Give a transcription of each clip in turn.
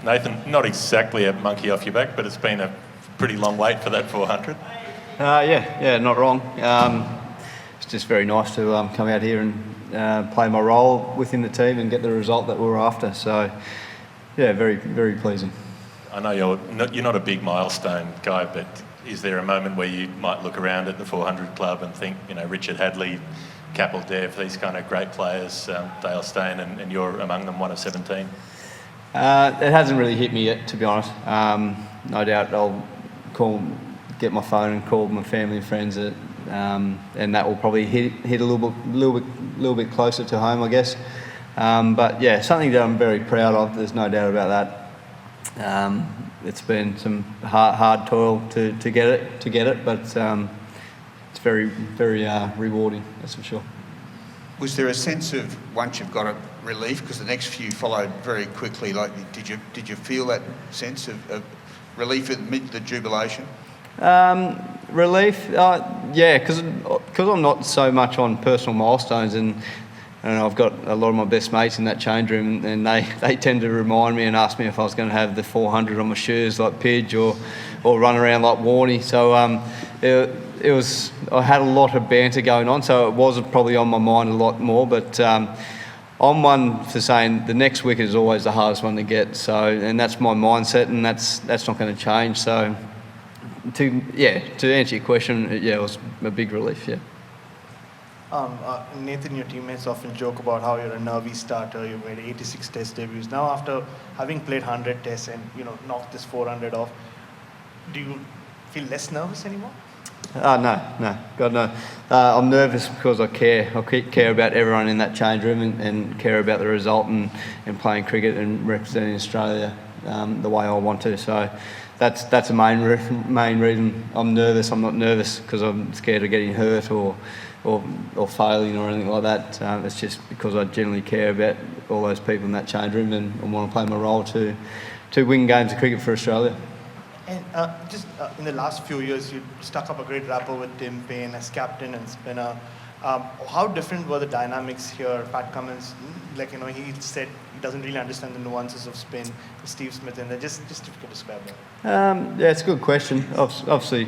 Nathan, not exactly a monkey off your back, but it's been a pretty long wait for that 400. Yeah, not wrong. It's just very nice to come out here and play my role within the team and get the result that we were after. So, yeah, very, very pleasing. I know you're not a big milestone guy, but is there a moment where you might look around at the 400 club and think, Richard Hadley, Capel Dev, these kind of great players, Dale Steyn, and you're among them, one of 17? It hasn't really hit me yet, to be honest. No doubt I'll get my phone and call my family and friends, and that will probably hit a little bit closer to home, I guess. But yeah, something that I'm very proud of. There's no doubt about that. It's been some hard toil to get it, but it's very, very rewarding. That's for sure. Was there a sense of, once you've got it, relief, because the next few followed very quickly? Like, did you feel that sense of relief amid the jubilation? Relief, yeah, because I'm not so much on personal milestones, and I've got a lot of my best mates in that change room, and they tend to remind me and ask me if I was going to have the 400 on my shoes like Pidge or run around like Warney. So it was, I had a lot of banter going on, so it was probably on my mind a lot more. But I'm one for saying the next wicket is always the hardest one to get. So, and that's my mindset, and that's not going to change. So to answer your question, yeah, it was a big relief. Yeah. Nathan, your teammates often joke about how you're a nervy starter. You've made 86 test debuts. Now, after having played 100 tests and knocked this 400 off, do you feel less nervous anymore? No, God no. I'm nervous because I care. I care about everyone in that change room and care about the result and playing cricket and representing Australia the way I want to. So that's the main reason I'm nervous. I'm not nervous because I'm scared of getting hurt or failing or anything like that. It's just because I generally care about all those people in that change room and want to play my role to win games of cricket for Australia. And in the last few years, you stuck up a great rapport with Tim Paine as captain and spinner. How different were the dynamics here? Pat Cummins, he said he doesn't really understand the nuances of spin. Steve Smith, and just if you could describe that. Yeah, it's a good question. Obviously,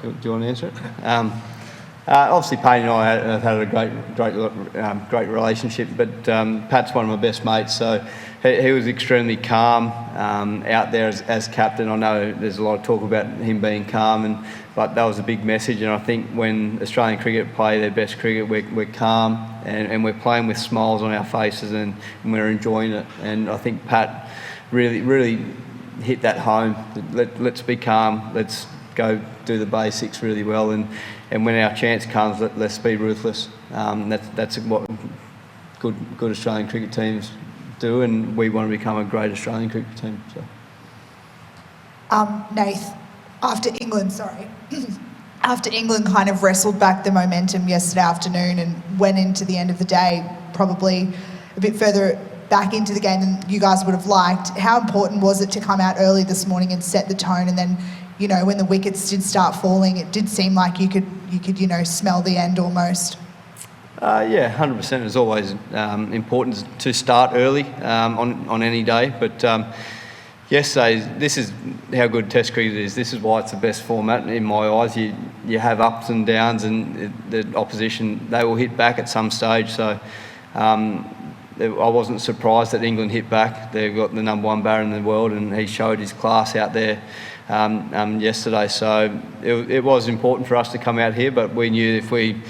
do you want to answer it? Obviously, Paine and I have had a great relationship, but Pat's one of my best mates, so he was extremely calm out there as captain. I know there's a lot of talk about him being calm, but that was a big message. And I think when Australian cricket play their best cricket, we're calm and we're playing with smiles on our faces and we're enjoying it. And I think Pat really hit that home. Let's be calm. Let's go do the basics really well, and when our chance comes, let's be ruthless. That's what good Australian cricket teams do, and we want to become a great Australian cricket team. So. Nath, after England kind of wrestled back the momentum yesterday afternoon and went into the end of the day probably a bit further back into the game than you guys would have liked, how important was it to come out early this morning and set the tone? And then, when the wickets did start falling, it did seem like you could smell the end almost. Yeah, 100%. It's always important to start early on any day. But yesterday, this is how good Test cricket is. This is why it's the best format in my eyes. You have ups and downs, and the opposition, they will hit back at some stage. So I wasn't surprised that England hit back. They've got the number one batter in the world, and he showed his class out there yesterday. So it was important for us to come out here, but we knew if we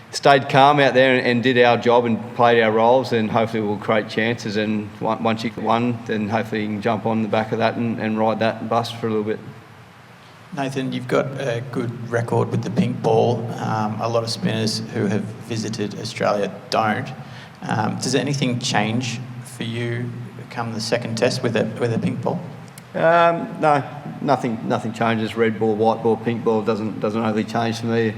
stayed calm out there and did our job and played our roles, then hopefully we'll create chances. And once you get one, then hopefully you can jump on the back of that and ride that bus for a little bit. Nathan, you've got a good record with the pink ball. A lot of spinners who have visited Australia don't. Does anything change for you come the second test with a pink ball? No, nothing changes. Red ball, white ball, pink ball doesn't overly change for me.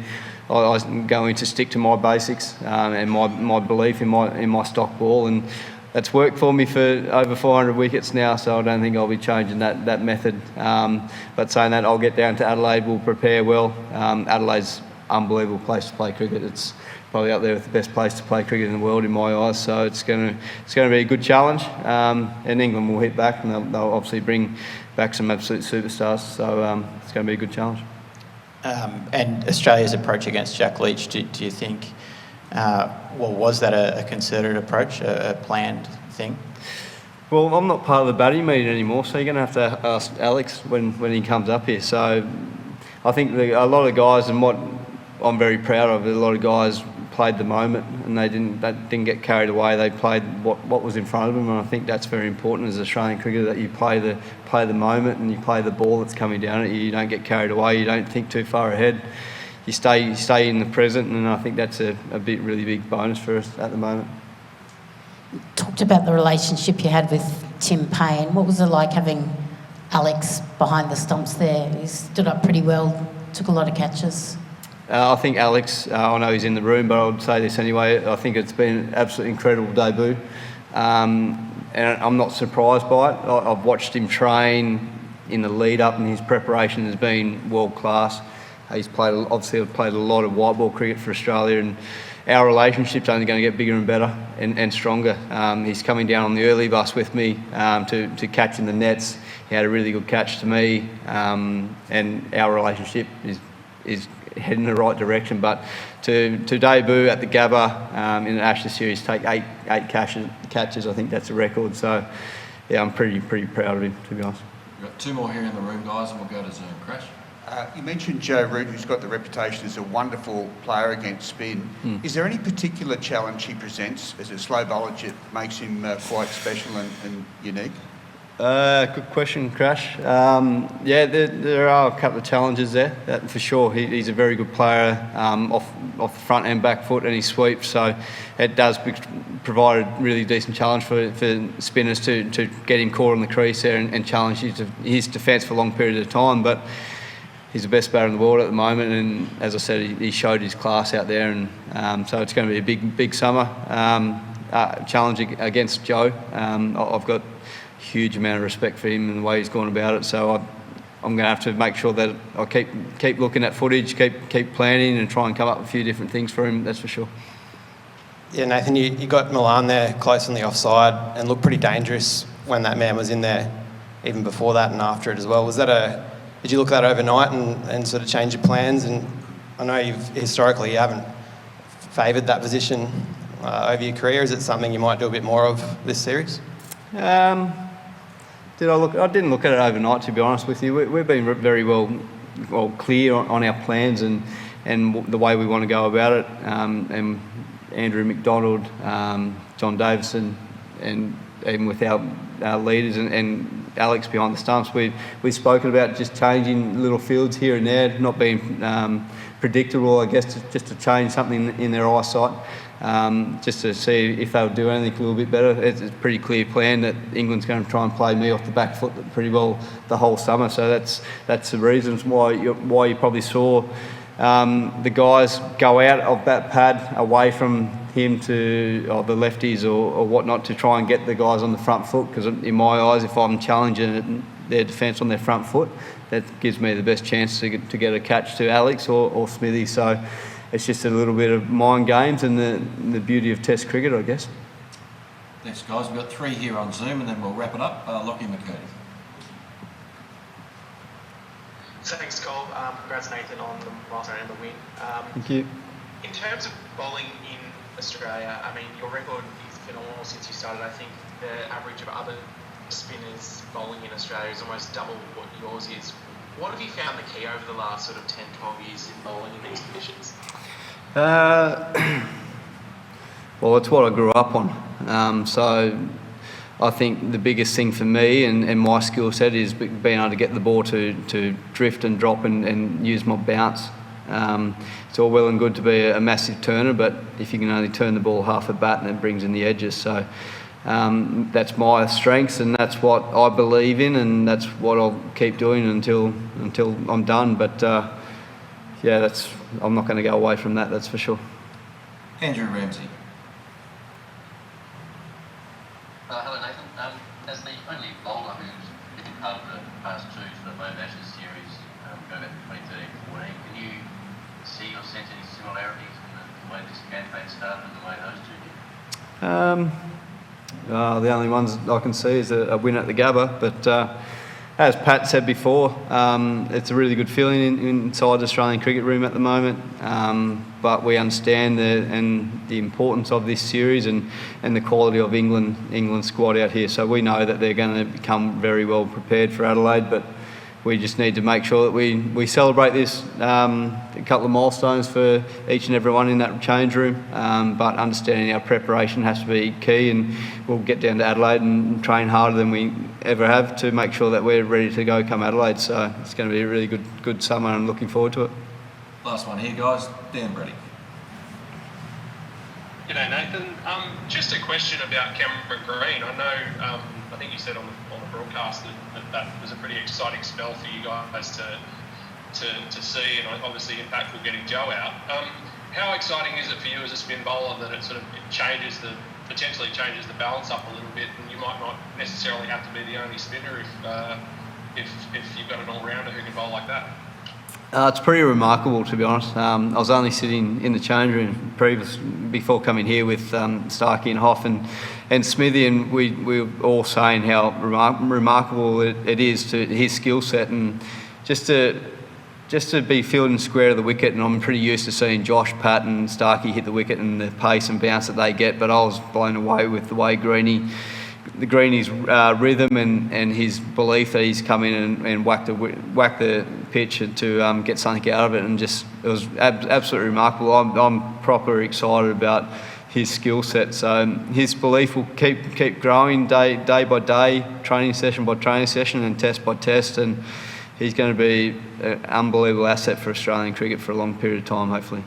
I'm going to stick to my basics and my belief in my stock ball, and that's worked for me for over 400 wickets now, so I don't think I'll be changing that method. But saying that, I'll get down to Adelaide, we'll prepare well. Adelaide's unbelievable place to play cricket. It's probably up there with the best place to play cricket in the world in my eyes. So it's going to be a good challenge. And England will hit back, and they'll obviously bring back some absolute superstars. So it's going to be a good challenge. And Australia's approach against Jack Leach, do you think, was that a concerted approach, a planned thing? Well, I'm not part of the batting meeting anymore, so you're going to have to ask Alex when he comes up here. So I think a lot of guys, and what I'm very proud of, a lot of guys played the moment, and they didn't get carried away. They played what was in front of them, and I think that's very important as Australian cricketer, that you play the moment and you play the ball that's coming down at you. You don't get carried away. You don't think too far ahead. You stay in the present, and I think that's a really big bonus for us at the moment. You talked about the relationship you had with Tim Paine. What was it like having Alex behind the stumps there? He stood up pretty well, took a lot of catches. I think Alex, I know he's in the room, but I would say this anyway, I think it's been an absolutely incredible debut. And I'm not surprised by it. I've watched him train in the lead up, and his preparation has been world class. He's played a lot of white ball cricket for Australia, and our relationship's only going to get bigger and better and stronger. He's coming down on the early bus with me to catch in the nets. He had a really good catch to me, and our relationship is heading in the right direction. But to debut at the Gabba in the Ashes series, take eight catches, I think that's a record. So yeah, I'm pretty proud of him, to be honest. We've got two more here in the room, guys, and we'll go to Zoom. Crash. You mentioned Joe Root, who's got the reputation as a wonderful player against spin. Is there any particular challenge he presents as a slow bowler that makes him quite special and unique? Good question, Crash. There are a couple of challenges there, that for sure. He's a very good player off the front and back foot, and he sweeps, so it does provide a really decent challenge for spinners to get him caught on the crease there and challenge his defence for a long period of time. But he's the best batter in the world at the moment, and as I said, he showed his class out there, and so it's going to be a big summer. Challenge against Joe. I've got huge amount of respect for him and the way he's gone about it. So I'm going to have to make sure that I keep looking at footage, keep planning, and try and come up with a few different things for him. That's for sure. Yeah, Nathan, you got Milan there close on the offside and looked pretty dangerous when that man was in there, even before that and after it as well. Did you look at that overnight and sort of change your plans? And I know you haven't favoured that position over your career. Is it something you might do a bit more of this series? I didn't look at it overnight, to be honest with you. We've been very well clear on our plans and the way we want to go about it. And Andrew McDonald, John Davison, and even with our leaders and Alex behind the stumps, we've spoken about just changing little fields here and there, not being predictable, I guess, just to change something in their eyesight. Just to see if they'll do anything a little bit better. It's a pretty clear plan that England's going to try and play me off the back foot pretty well the whole summer. So that's the reasons why you probably saw the guys go out of that pad away from him to the lefties or whatnot to try and get the guys on the front foot, because in my eyes, if I'm challenging their defence on their front foot, that gives me the best chance to get a catch to Alex or Smithy. So it's just a little bit of mind games and the beauty of Test cricket, I guess. Thanks, guys. We've got three here on Zoom, and then we'll wrap it up. Lockie McCurdy. Thanks, Cole. Congrats, Nathan, on the milestone and the win. Thank you. In terms of bowling in Australia, I mean, your record is phenomenal since you started. I think the average of other spinners bowling in Australia is almost double what yours is. What have you found the key over the last sort of 10, 12 years in bowling in these conditions? Well, it's what I grew up on. So I think the biggest thing for me and my skill set is being able to get the ball to drift and drop and use my bounce. It's all well and good to be a massive turner, but if you can only turn the ball half a bat, and it brings in the edges. So that's my strengths, and that's what I believe in, and that's what I'll keep doing until I'm done. But I'm not going to go away from that. That's for sure. Andrew Ramsey. Hello, Nathan. As the only bowler who's been part of the past two sort of Ashes series, going back to 2013-14, can you see or sense any similarities in the way this campaign started and the way those two did? The only ones I can see is a win at the Gabba, but as Pat said before, it's a really good feeling inside the Australian cricket room at the moment, but we understand the importance of this series and the quality of England's squad out here, so we know that they're going to become very well prepared for Adelaide, but we just need to make sure that we celebrate this, a couple of milestones for each and everyone in that change room, but understanding our preparation has to be key, and we'll get down to Adelaide and train harder than we ever have to make sure that we're ready to go come Adelaide. So it's going to be a really good summer, and I'm looking forward to it. Last one here, guys. Dan Brady. G'day, Nathan. Just a question about Cameron Green. I know, I think you said on the broadcast that was a pretty exciting spell for you guys to see, and obviously impactful getting Joe out. How exciting is it for you as a spin bowler that it sort of potentially changes the balance up a little bit, and you might not necessarily have to be the only spinner if you've got an all-rounder who can bowl like that? It's pretty remarkable, to be honest. I was only sitting in the change room before coming here with Starkey and Hoff and Smithy, and we were all saying how remarkable it is to his skill set, and just to be fielding square to the wicket. And I'm pretty used to seeing Josh, Pat and Starkey hit the wicket and the pace and bounce that they get, but I was blown away with the way Greeny's rhythm and his belief that he's come in and whacked the pitch to get something out of it, and it was absolutely remarkable. I'm proper excited about his skill set. So his belief will keep growing day by day, training session by training session, and test by test, and he's going to be an unbelievable asset for Australian cricket for a long period of time, hopefully.